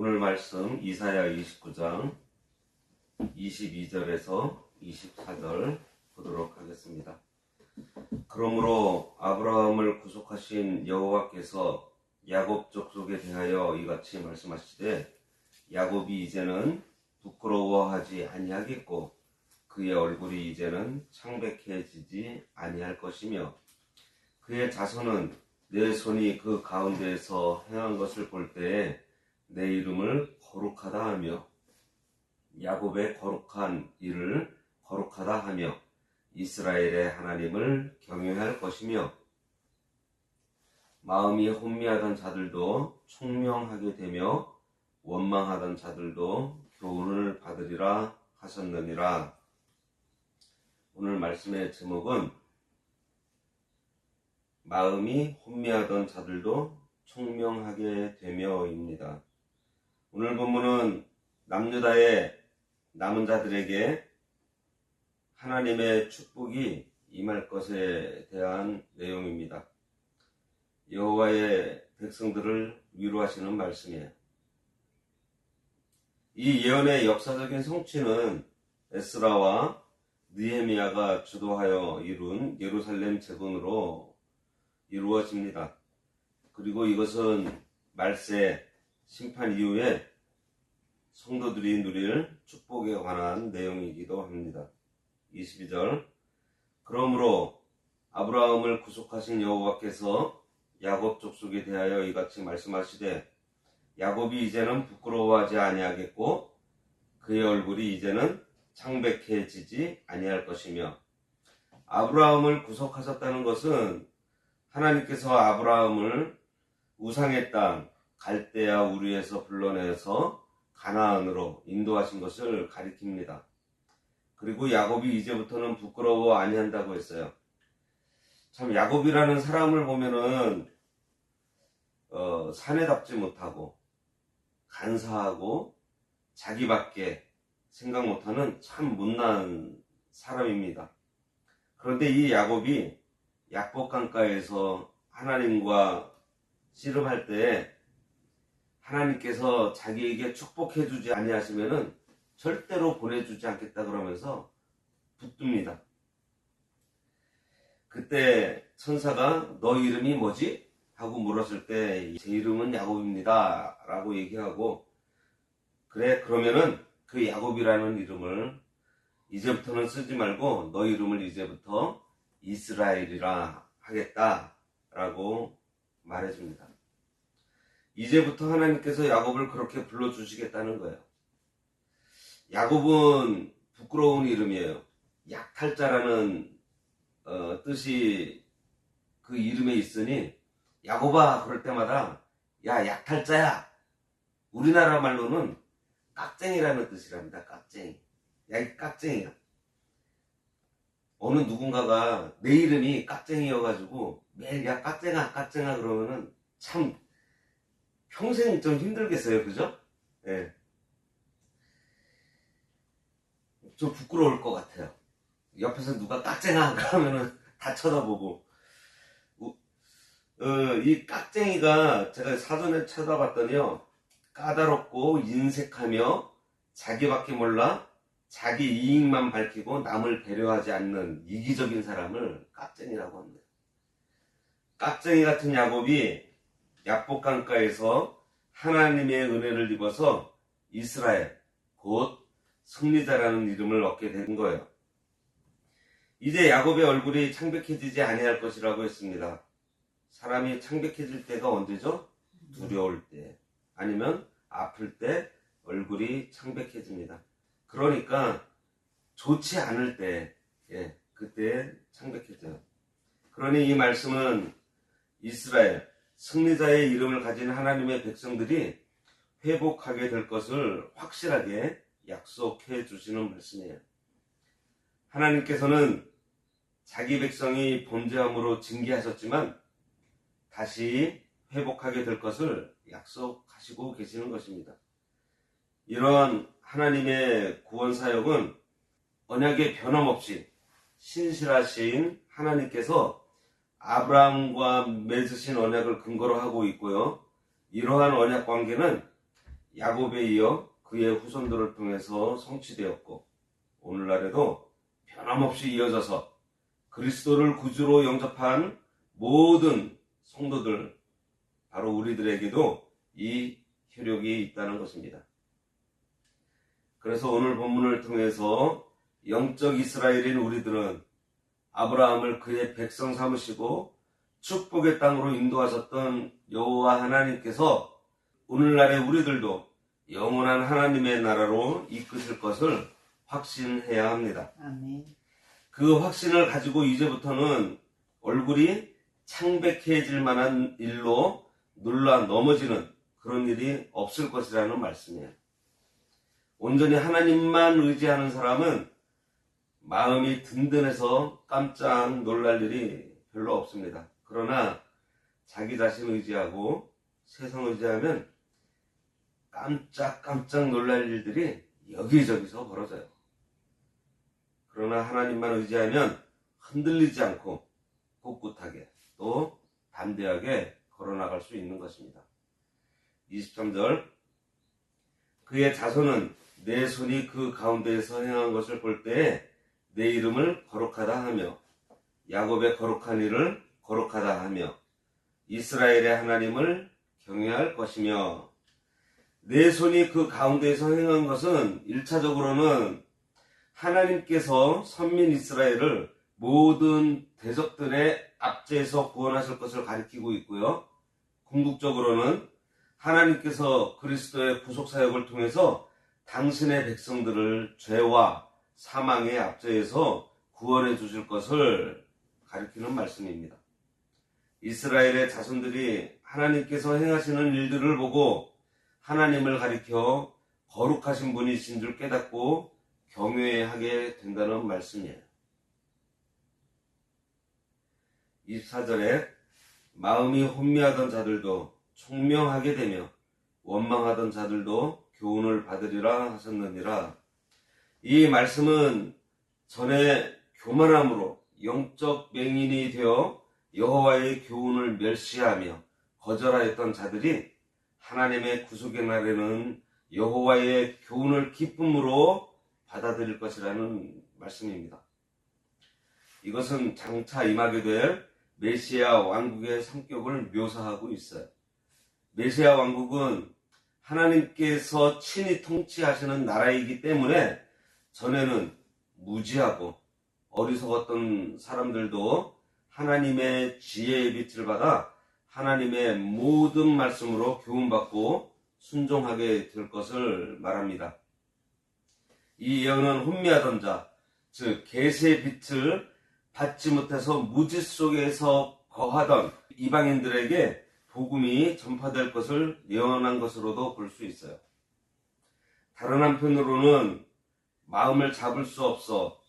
오늘 말씀 이사야 29장 22절에서 24절 보도록 하겠습니다. 그러므로 아브라함을 구속하신 여호와께서 야곱 족속에 대하여 이같이 말씀하시되 야곱이 이제는 부끄러워하지 아니하겠고 그의 얼굴이 이제는 창백해지지 아니할 것이며 그의 자손은 내 손이 그 가운데에서 행한 것을 볼 때에 내 이름을 거룩하다 하며 야곱의 거룩한 일을 거룩하다 하며 이스라엘의 하나님을 경외할 것이며 마음이 혼미하던 자들도 총명하게 되며 원망하던 자들도 교훈을 받으리라 하셨느니라. 오늘 말씀의 제목은 마음이 혼미하던 자들도 총명하게 되며입니다. 오늘 본문은 남유다의 남은 자들에게 하나님의 축복이 임할 것에 대한 내용입니다. 여호와의 백성들을 위로하시는 말씀이에요. 이 예언의 역사적인 성취는 에스라와 느헤미야가 주도하여 이룬 예루살렘 재건으로 이루어집니다. 그리고 이것은 말세 심판 이후에 성도들이 누릴 축복에 관한 내용이기도 합니다. 22절 그러므로 아브라함을 구속하신 여호와께서 야곱 족속에 대하여 이같이 말씀하시되 야곱이 이제는 부끄러워하지 아니하겠고 그의 얼굴이 이제는 창백해지지 아니할 것이며 아브라함을 구속하셨다는 것은 하나님께서 아브라함을 우상의 땅 갈대아 우르에서 불러내서 가나안으로 인도하신 것을 가리킵니다. 그리고 야곱이 이제부터는 부끄러워 아니한다고 했어요. 참 야곱이라는 사람을 보면은 사내답지 못하고 간사하고 자기밖에 생각 못하는 참 못난 사람입니다. 그런데 이 야곱이 약복강가에서 하나님과 씨름할 때 하나님께서 자기에게 축복해 주지 아니하시면은 절대로 보내주지 않겠다 그러면서 붙듭니다. 그때 천사가 너 이름이 뭐지? 하고 물었을 때 제 이름은 야곱입니다 라고 얘기하고 그래 그러면은 그 야곱이라는 이름을 이제부터는 쓰지 말고 너 이름을 이제부터 이스라엘이라 하겠다 라고 말해줍니다. 이제부터 하나님께서 야곱을 그렇게 불러주시겠다는 거예요. 야곱은 부끄러운 이름이에요. 약탈자라는 뜻이 그 이름에 있으니 야곱아 그럴 때마다 야 약탈자야. 우리나라 말로는 깍쟁이라는 뜻이랍니다. 깍쟁이. 야 이 깍쟁이야. 어느 누군가가 내 이름이 깍쟁이여가지고 매일 야 깍쟁아 깍쟁아 그러면은 참 평생 좀 힘들겠어요. 그죠? 예. 좀 부끄러울 것 같아요. 옆에서 누가 깍쟁아 그러면은 다 쳐다보고 이 깍쟁이가 제가 사전에 찾아봤더니요 까다롭고 인색하며 자기밖에 몰라 자기 이익만 밝히고 남을 배려하지 않는 이기적인 사람을 깍쟁이라고 합니다. 깍쟁이 같은 야곱이 약복강가에서 하나님의 은혜를 입어서 이스라엘 곧 승리자라는 이름을 얻게 된 거예요. 이제 야곱의 얼굴이 창백해지지 아니할 것이라고 했습니다. 사람이 창백해질 때가 언제죠? 두려울 때 아니면 아플 때 얼굴이 창백해집니다. 그러니까 좋지 않을 때 그때 창백해져요. 그러니 이 말씀은 이스라엘 승리자의 이름을 가진 하나님의 백성들이 회복하게 될 것을 확실하게 약속해 주시는 말씀이에요. 하나님께서는 자기 백성이 범죄함으로 징계하셨지만 다시 회복하게 될 것을 약속하시고 계시는 것입니다. 이러한 하나님의 구원 사역은 언약의 변함없이 신실하신 하나님께서 아브라함과 맺으신 언약을 근거로 하고 있고요. 이러한 언약 관계는 야곱에 이어 그의 후손들을 통해서 성취되었고 오늘날에도 변함없이 이어져서 그리스도를 구주로 영접한 모든 성도들, 바로 우리들에게도 이 효력이 있다는 것입니다. 그래서 오늘 본문을 통해서 영적 이스라엘인 우리들은 아브라함을 그의 백성 삼으시고 축복의 땅으로 인도하셨던 여호와 하나님께서 오늘날의 우리들도 영원한 하나님의 나라로 이끄실 것을 확신해야 합니다. 아멘. 그 확신을 가지고 이제부터는 얼굴이 창백해질 만한 일로 놀라 넘어지는 그런 일이 없을 것이라는 말씀이에요. 온전히 하나님만 의지하는 사람은 마음이 든든해서 깜짝 놀랄 일이 별로 없습니다. 그러나 자기 자신 의지하고 세상 의지하면 깜짝 놀랄 일들이 여기저기서 벌어져요. 그러나 하나님만 의지하면 흔들리지 않고 꿋꿋하게 또 담대하게 걸어나갈 수 있는 것입니다. 23절 그의 자손은 내 손이 그 가운데에서 행한 것을 볼 때에 내 이름을 거룩하다 하며 야곱의 거룩한 일을 거룩하다 하며 이스라엘의 하나님을 경외할 것이며 내 손이 그 가운데에서 행한 것은 1차적으로는 하나님께서 선민 이스라엘을 모든 대적들의 압제에서 구원하실 것을 가리키고 있고요. 궁극적으로는 하나님께서 그리스도의 구속사역을 통해서 당신의 백성들을 죄와 사망의 압제에서 구원해 주실 것을 가리키는 말씀입니다. 이스라엘의 자손들이 하나님께서 행하시는 일들을 보고 하나님을 가리켜 거룩하신 분이신 줄 깨닫고 경외하게 된다는 말씀이에요. 24절에 마음이 혼미하던 자들도 총명하게 되며 원망하던 자들도 교훈을 받으리라 하셨느니라. 이 말씀은 전에 교만함으로 영적 맹인이 되어 여호와의 교훈을 멸시하며 거절하였던 자들이 하나님의 구속의 날에는 여호와의 교훈을 기쁨으로 받아들일 것이라는 말씀입니다. 이것은 장차 임하게 될 메시아 왕국의 성격을 묘사하고 있어요. 메시아 왕국은 하나님께서 친히 통치하시는 나라이기 때문에 전에는 무지하고 어리석었던 사람들도 하나님의 지혜의 빛을 받아 하나님의 모든 말씀으로 교훈받고 순종하게 될 것을 말합니다. 이 예언은 혼미하던 자, 즉 계시의 빛을 받지 못해서 무지 속에서 거하던 이방인들에게 복음이 전파될 것을 예언한 것으로도 볼 수 있어요. 다른 한편으로는 마음을 잡을 수 없어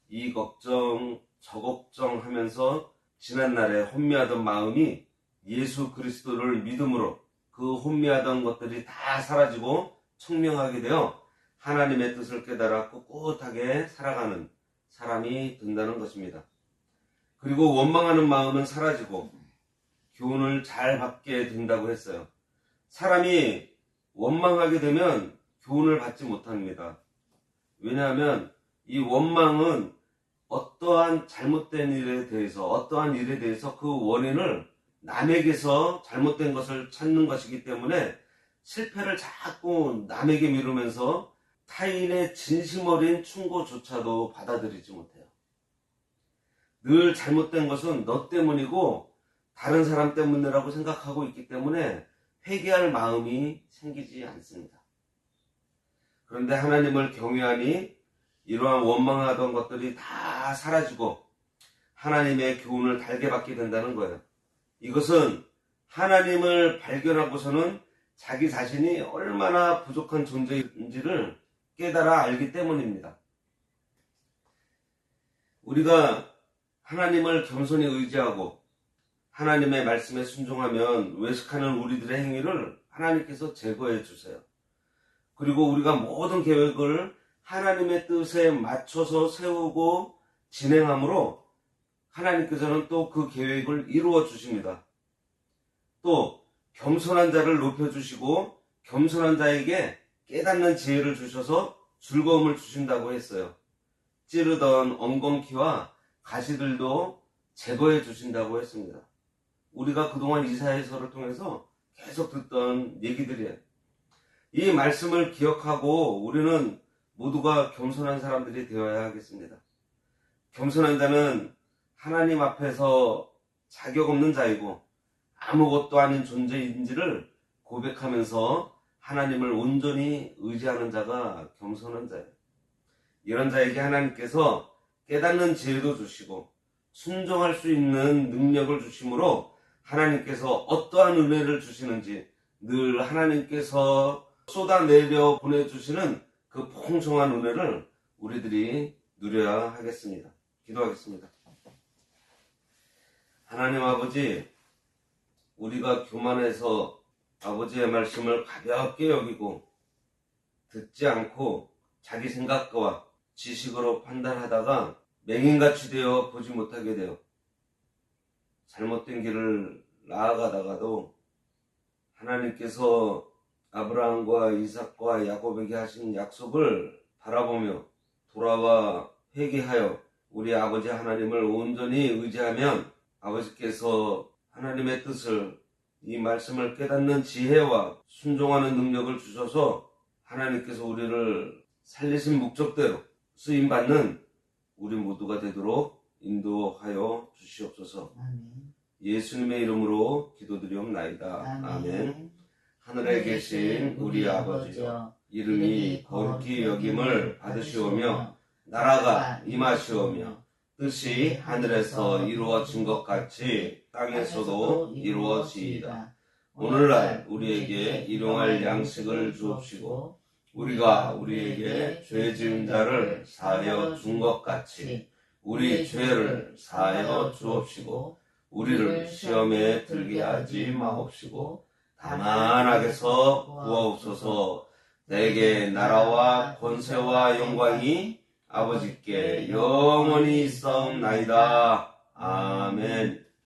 이 걱정 저 걱정 하면서 지난날에 혼미하던 마음이 예수 그리스도를 믿음으로 그 혼미하던 것들이 다 사라지고 청명하게 되어 하나님의 뜻을 깨달아 꿋꿋하게 살아가는 사람이 된다는 것입니다. 그리고 원망하는 마음은 사라지고 교훈을 잘 받게 된다고 했어요. 사람이 원망하게 되면 교훈을 받지 못합니다. 왜냐하면 이 원망은 어떠한 잘못된 일에 대해서 어떠한 일에 대해서 그 원인을 남에게서 잘못된 것을 찾는 것이기 때문에 실패를 자꾸 남에게 미루면서 타인의 진심 어린 충고조차도 받아들이지 못해요. 늘 잘못된 것은 너 때문이고 다른 사람 때문이라고 생각하고 있기 때문에 회개할 마음이 생기지 않습니다. 그런데 하나님을 경외하니 이러한 원망하던 것들이 다 사라지고 하나님의 교훈을 달게 받게 된다는 거예요. 이것은 하나님을 발견하고서는 자기 자신이 얼마나 부족한 존재인지를 깨달아 알기 때문입니다. 우리가 하나님을 겸손히 의지하고 하나님의 말씀에 순종하면 외식하는 우리들의 행위를 하나님께서 제거해 주세요. 그리고 우리가 모든 계획을 하나님의 뜻에 맞춰서 세우고 진행함으로 하나님께서는 또 그 계획을 이루어 주십니다. 또 겸손한 자를 높여주시고 겸손한 자에게 깨닫는 지혜를 주셔서 즐거움을 주신다고 했어요. 찌르던 엉겅퀴와 가시들도 제거해 주신다고 했습니다. 우리가 그동안 이사야서를 통해서 계속 듣던 얘기들이에요. 이 말씀을 기억하고 우리는 모두가 겸손한 사람들이 되어야 하겠습니다. 겸손한 자는 하나님 앞에서 자격 없는 자이고 아무것도 아닌 존재인지를 고백하면서 하나님을 온전히 의지하는 자가 겸손한 자예요. 이런 자에게 하나님께서 깨닫는 지혜도 주시고 순종할 수 있는 능력을 주심으로 하나님께서 어떠한 은혜를 주시는지 늘 하나님께서 쏟아내려 보내주시는 그 풍성한 은혜를 우리들이 누려야 하겠습니다. 기도하겠습니다. 하나님 아버지, 우리가 교만해서 아버지의 말씀을 가볍게 여기고 듣지 않고 자기 생각과 지식으로 판단하다가 맹인같이 되어 보지 못하게 되어 잘못된 길을 나아가다가도 하나님께서 아브라함과 이삭과 야곱에게 하신 약속을 바라보며 돌아와 회개하여 우리 아버지 하나님을 온전히 의지하면 아버지께서 하나님의 뜻을, 이 말씀을 깨닫는 지혜와 순종하는 능력을 주셔서 하나님께서 우리를 살리신 목적대로 쓰임받는 우리 모두가 되도록 인도하여 주시옵소서. 아멘. 예수님의 이름으로 기도드리옵나이다. 아멘. 하늘에 계신 우리 아버지여, 이름이 거룩히 여김을 받으시오며 나라가 임하시오며 뜻이 하늘에서 이루어진 것 같이 땅에서도 이루어지이다. 오늘날 우리에게 일용할 양식을 주옵시고 우리가 우리에게 죄 지은 자를 사하여 준 것 같이 우리 죄를 사하여 주옵시고 우리를 시험에 들게 하지 마옵시고 다만 악에서 구하옵소서. 내게 나라와 권세와 영광이 아버지께 영원히 있사옵나이다. 아멘.